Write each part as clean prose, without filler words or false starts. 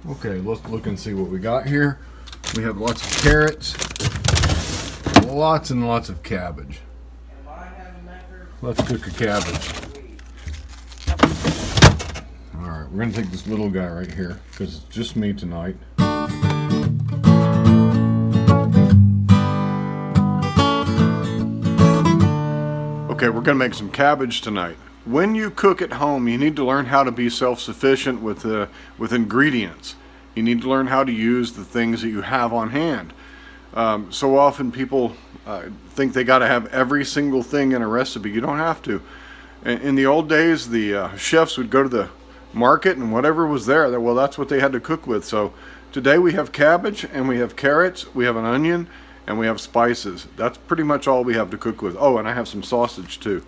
Okay, let's look and see what we got here. We have lots of carrots, lots and lots of cabbage. Let's cook a cabbage. Alright, we're going to take this little guy right here because it's just me tonight. Okay, we're going to make some cabbage tonight. When you cook at home, you need to learn how to be self-sufficient with ingredients. You need to learn how to use the things that you have on hand. So often people think they got to have every single thing in a recipe. You don't have to. In the old days, the chefs would go to the market and whatever was there, well, that's what they had to cook with. So today we have cabbage and we have carrots, we have an onion, and we have spices. That's pretty much all we have to cook with. Oh, and I have some sausage too.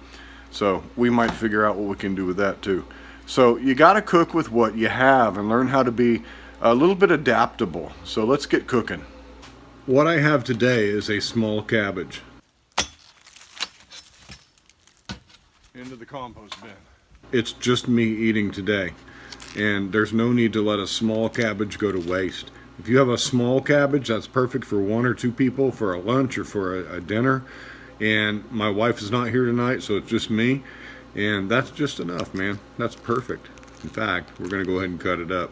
So we might figure out what we can do with that too. So you got to cook with what you have and learn how to be a little bit adaptable. So let's get cooking. What I have today is a small cabbage. Into the compost bin. It's just me eating today, and there's no need to let a small cabbage go to waste. If you have a small cabbage, that's perfect for 1 or 2 people for a lunch or for a dinner. And my wife is not here tonight, so it's just me, and that's just enough, man. That's perfect. In fact, we're going to go ahead and cut it up.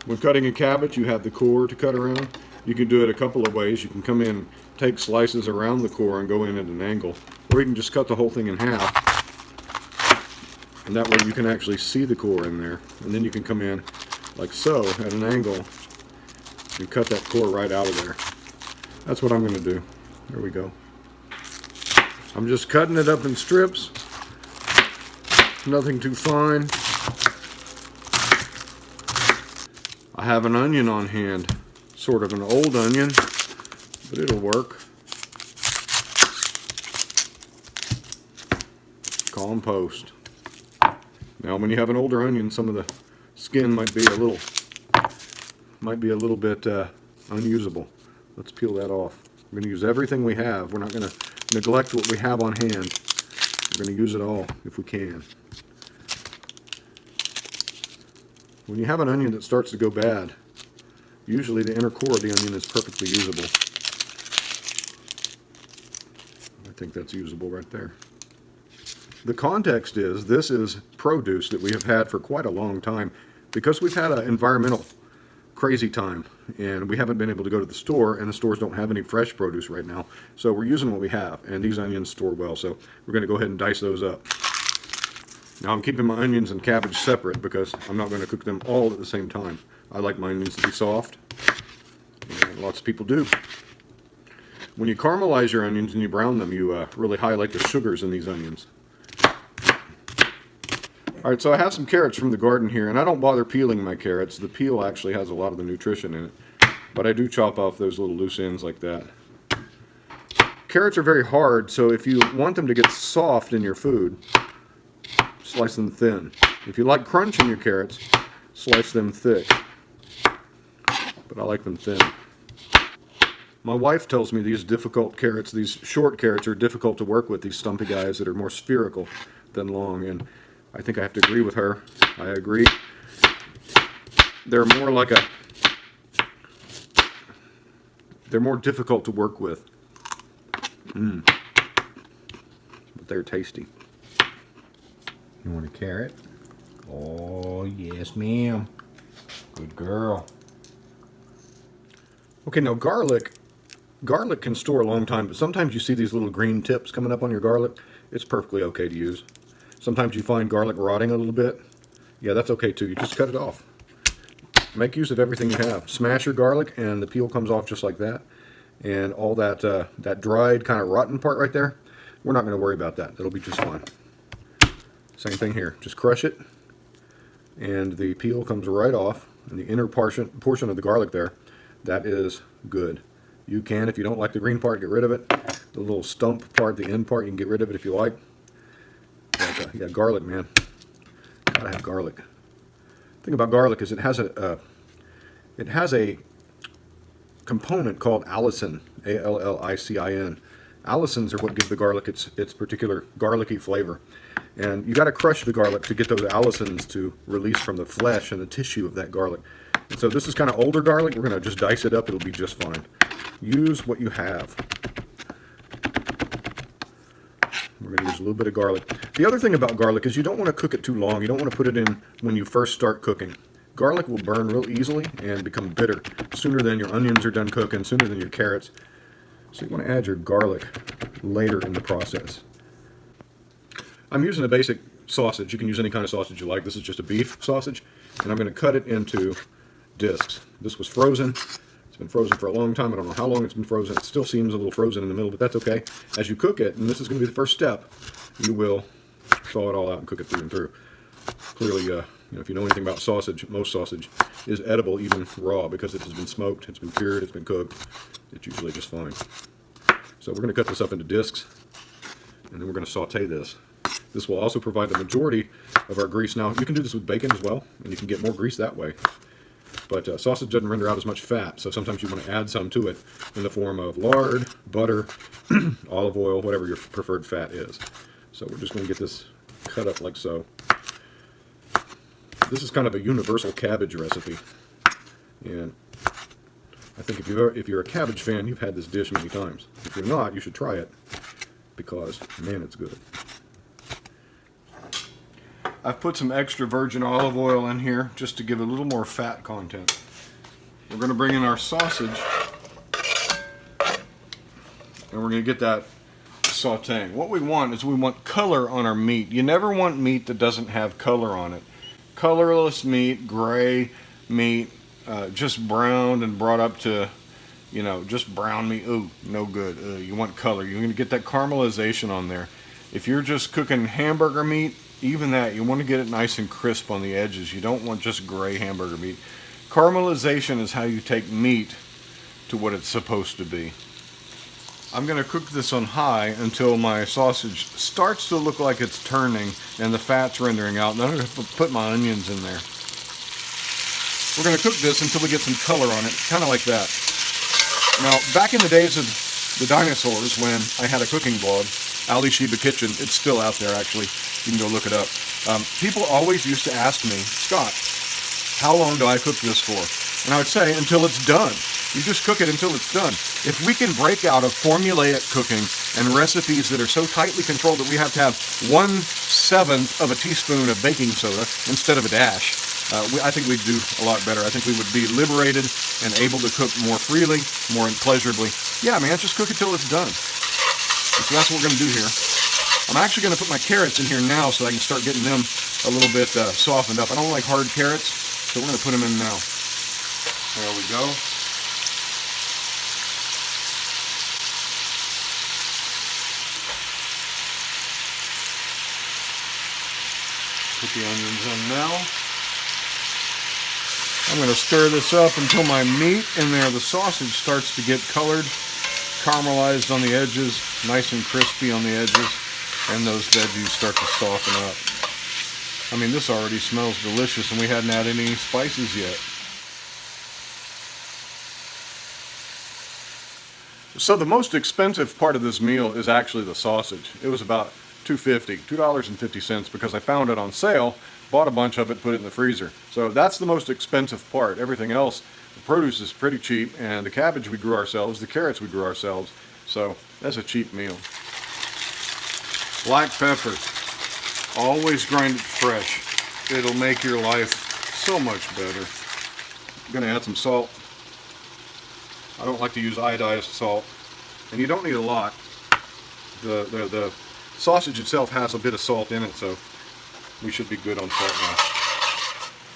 When cutting a cabbage, you have the core to cut around. You can do it a couple of ways. You can come in, take slices around the core and go in at an angle, or you can just cut the whole thing in half, and that way you can actually see the core in there. And then you can come in like so at an angle and cut that core right out of there. That's what I'm going to do. There we go. I'm just cutting it up in strips, nothing too fine. I have an onion on hand, sort of an old onion, but it'll work. Compost. Now when you have an older onion, some of the skin might be a little bit unusable. Let's peel that off. We're going to use everything we have. We're not going to neglect what we have on hand. We're going to use it all if we can. When you have an onion that starts to go bad, usually the inner core of the onion is perfectly usable. I think that's usable right there. The context is, this is produce that we have had for quite a long time because we've had an environmental crazy time and we haven't been able to go to the store, and the stores don't have any fresh produce right now. So we're using what we have, and these onions store well, so we're going to go ahead and dice those up. Now I'm keeping my onions and cabbage separate because I'm not going to cook them all at the same time. I like my onions to be soft, and lots of people do. When you caramelize your onions and you brown them, you really highlight the sugars in these onions. Alright, so I have some carrots from the garden here, and I don't bother peeling my carrots. The peel actually has a lot of the nutrition in it, but I do chop off those little loose ends like that. Carrots are very hard, so if you want them to get soft in your food, slice them thin. If you like crunch in your carrots, slice them thick. But I like them thin. My wife tells me these difficult carrots, these short carrots, are difficult to work with, these stumpy guys that are more spherical than long, and I think I have to agree with her. I agree. They're more difficult to work with. But they're tasty. You want a carrot? Oh, yes, ma'am. Good girl. Okay, now garlic can store a long time, but sometimes you see these little green tips coming up on your garlic. It's perfectly okay to use. Sometimes you find garlic rotting a little bit. Yeah, that's okay too. You just cut it off. Make use of everything you have. Smash your garlic and the peel comes off just like that. And all that that dried kind of rotten part right there, we're not going to worry about that. It'll be just fine. Same thing here. Just crush it and the peel comes right off. And the inner portion of the garlic there, that is good. You can, if you don't like the green part, get rid of it. The little stump part, the end part, you can get rid of it if you like. But, yeah, garlic, man. Gotta have garlic. The thing about garlic is it has a component called allicin, A-L-L-I-C-I-N. Allicins are what give the garlic its particular garlicky flavor. And you got to crush the garlic to get those allicins to release from the flesh and the tissue of that garlic. And so this is kind of older garlic. We're going to just dice it up. It'll be just fine. Use what you have. We're going to use a little bit of garlic. The other thing about garlic is you don't want to cook it too long. You don't want to put it in when you first start cooking. Garlic will burn real easily and become bitter sooner than your onions are done cooking, sooner than your carrots. So you want to add your garlic later in the process. I'm using a basic sausage. You can use any kind of sausage you like. This is just a beef sausage, and I'm going to cut it into discs. This was frozen. It's been frozen for a long time. I don't know how long it's been frozen. It still seems a little frozen in the middle, but that's okay. As you cook it, and this is going to be the first step, you will thaw it all out and cook it through and through. Clearly, if you know anything about sausage, most sausage is edible even raw because it has been smoked, it's been cured, it's been cooked. It's usually just fine. So we're going to cut this up into discs, and then we're going to saute this. This will also provide the majority of our grease. Now, you can do this with bacon as well, and you can get more grease that way. But sausage doesn't render out as much fat, so sometimes you want to add some to it in the form of lard, butter, olive oil, whatever your preferred fat is. So we're just going to get this cut up like so. This is kind of a universal cabbage recipe, and I think if you're a cabbage fan, you've had this dish many times. If you're not, you should try it, because, man, it's good. I've put some extra virgin olive oil in here just to give it a little more fat content. We're going to bring in our sausage, and we're going to get that sauteing. What we want is we want color on our meat. You never want meat that doesn't have color on it. Colorless meat, gray meat, just browned and brought up to, just brown meat. Ooh, no good. You want color. You're going to get that caramelization on there. If you're just cooking hamburger meat, even that, you want to get it nice and crisp on the edges. You don't want just gray hamburger meat. Caramelization is how you take meat to what it's supposed to be. I'm going to cook this on high until my sausage starts to look like it's turning and the fat's rendering out. Then I'm going to put my onions in there. We're going to cook this until we get some color on it, kind of like that. Now, back in the days of the dinosaurs, when I had a cooking blog, Ali Sheba Kitchen, it's still out there actually, you can go look it up. People always used to ask me, Scott, how long do I cook this for? And I would say, until it's done. You just cook it until it's done. If we can break out of formulaic cooking and recipes that are so tightly controlled that we have to have 1/7 of a teaspoon of baking soda instead of a dash, I think we'd do a lot better. I think we would be liberated and able to cook more freely, more pleasurably. Yeah, man, just cook it till it's done. So that's what we're going to do here. I'm actually going to put my carrots in here now so I can start getting them a little bit softened up. I don't like hard carrots, so we're going to put them in now. There we go. Put the onions in now. I'm going to stir this up until my meat in there, the sausage, starts to get colored, caramelized on the edges, nice and crispy on the edges, and those veggies start to soften up. I mean, this already smells delicious, and we hadn't added any spices yet. So the most expensive part of this meal is actually the sausage. It was about $2.50, because I found it on sale, bought a bunch of it, put it in the freezer. So that's the most expensive part. Everything else, the produce is pretty cheap, and the cabbage we grew ourselves, the carrots we grew ourselves. So that's a cheap meal. Black pepper, always grind it fresh. It'll make your life so much better. I'm gonna add some salt. I don't like to use iodized salt, and you don't need a lot. The sausage itself has a bit of salt in it, so we should be good on salt now.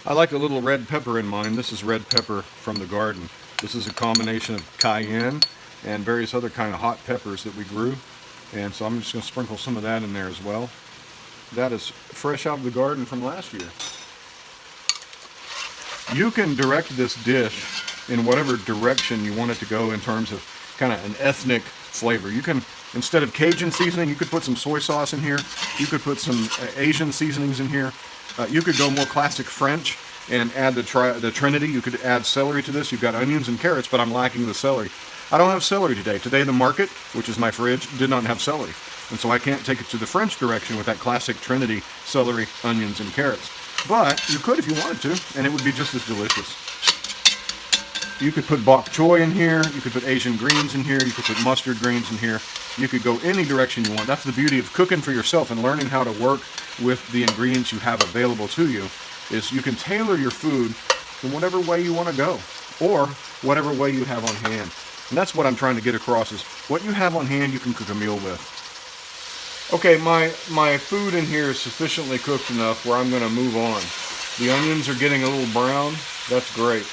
I like a little red pepper in mine. This is red pepper from the garden. This is a combination of cayenne and various other kind of hot peppers that we grew, and so I'm just going to sprinkle some of that in there as well. That is fresh out of the garden from last year. You can direct this dish in whatever direction you want it to go in terms of kind of an ethnic flavor. You can, instead of Cajun seasoning, you could put some soy sauce in here. You could put some Asian seasonings in here. You could go more classic French and add the Trinity. You could add celery to this. You've got onions and carrots, but I'm lacking the celery. I don't have celery today. Today the market, which is my fridge, did not have celery. And so I can't take it to the French direction with that classic trinity, celery, onions, and carrots. But you could if you wanted to, and it would be just as delicious. You could put bok choy in here, you could put Asian greens in here, you could put mustard greens in here. You could go any direction you want. That's the beauty of cooking for yourself and learning how to work with the ingredients you have available to you, is you can tailor your food in whatever way you want to go, or whatever way you have on hand. And that's what I'm trying to get across, is what you have on hand you can cook a meal with. Okay, my food in here is sufficiently cooked enough where I'm going to move on. The onions are getting a little brown. That's great.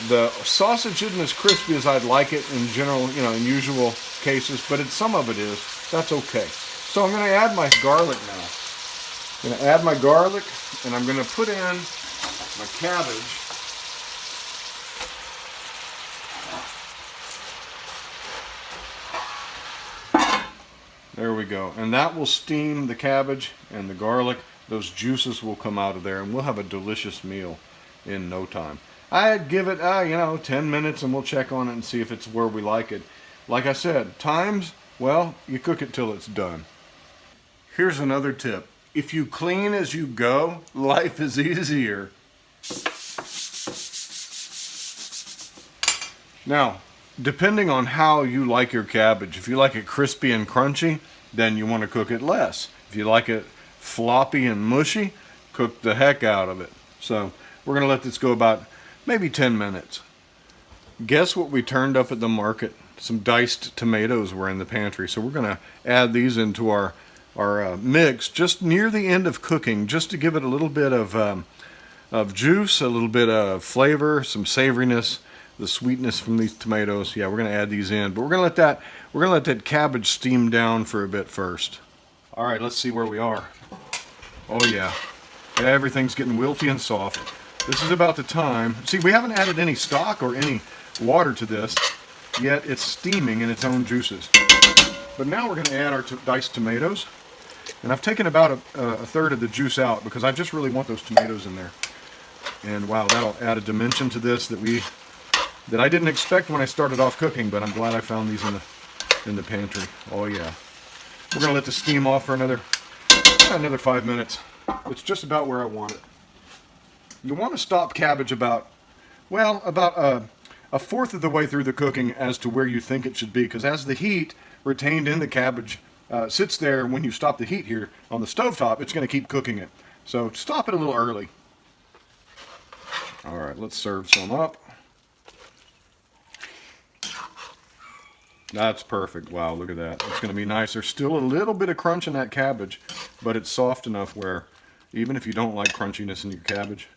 The sausage isn't as crispy as I'd like it in general, in usual cases, but some of it is. That's okay. So I'm going to add my garlic now. I'm going to add my garlic, and I'm going to put in my cabbage. There we go. And that will steam the cabbage and the garlic. Those juices will come out of there, and we'll have a delicious meal in no time. I'd give it, 10 minutes, and we'll check on it and see if it's where we like it. Like I said, times, well, you cook it till it's done. Here's another tip. If you clean as you go, life is easier. Now, depending on how you like your cabbage, if you like it crispy and crunchy, then you want to cook it less. If you like it floppy and mushy, cook the heck out of it. So we're going to let this go about maybe 10 minutes. Guess what we turned up at the market? Some diced tomatoes were in the pantry. So we're going to add these into our mix just near the end of cooking, just to give it a little bit of juice, a little bit of flavor, some savoriness, the sweetness from these tomatoes. Yeah, we're going to add these in, but we're going to let that cabbage steam down for a bit first. All right, let's see where we are. Oh yeah, everything's getting wilty and soft. This is about the time. See, we haven't added any stock or any water to this, yet it's steaming in its own juices. But now we're going to add our diced tomatoes. And I've taken about a third of the juice out because I just really want those tomatoes in there. And wow, that'll add a dimension to this that I didn't expect when I started off cooking, but I'm glad I found these in the pantry. Oh yeah. We're going to let this steam off for another 5 minutes. It's just about where I want it. You want to stop cabbage about a fourth of the way through the cooking as to where you think it should be, because as the heat retained in the cabbage sits there, when you stop the heat here on the stovetop, it's going to keep cooking it. So stop it a little early. All right, let's serve some up. That's perfect. Wow, look at that. It's going to be nice. There's still a little bit of crunch in that cabbage, but it's soft enough where even if you don't like crunchiness in your cabbage,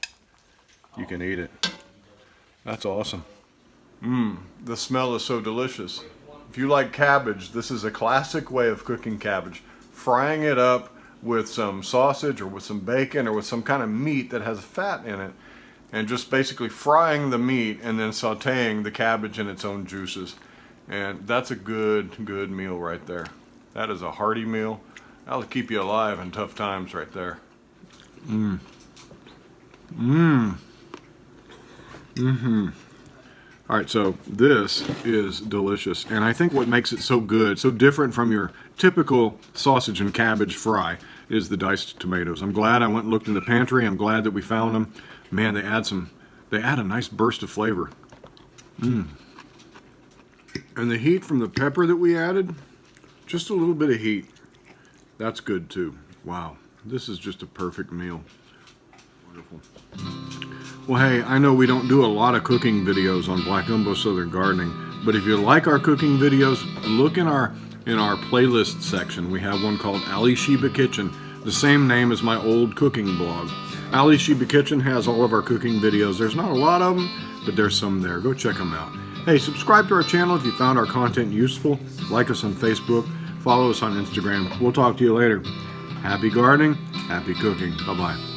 you can eat it. That's awesome. The smell is so delicious. If you like cabbage, this is a classic way of cooking cabbage. Frying it up with some sausage or with some bacon or with some kind of meat that has fat in it, and just basically frying the meat and then sautéing the cabbage in its own juices. And that's a good meal right there. That is a hearty meal. That'll keep you alive in tough times right there. All right, so this is delicious, and I think what makes it so good, so different from your typical sausage and cabbage fry, is the diced tomatoes. I'm glad I went and looked in the pantry. I'm glad that we found them. Man, they add a nice burst of flavor. And the heat from the pepper that we added, just a little bit of heat, that's good too. Wow, this is just a perfect meal. Wonderful. Well, hey, I know we don't do a lot of cooking videos on Black Gumbo Southern Gardening, but if you like our cooking videos, look in our playlist section. We have one called Ali Sheba Kitchen, the same name as my old cooking blog. Ali Sheba Kitchen has all of our cooking videos. There's not a lot of them, but there's some there. Go check them out. Hey, subscribe to our channel if you found our content useful. Like us on Facebook. Follow us on Instagram. We'll talk to you later. Happy gardening, happy cooking. Bye-bye.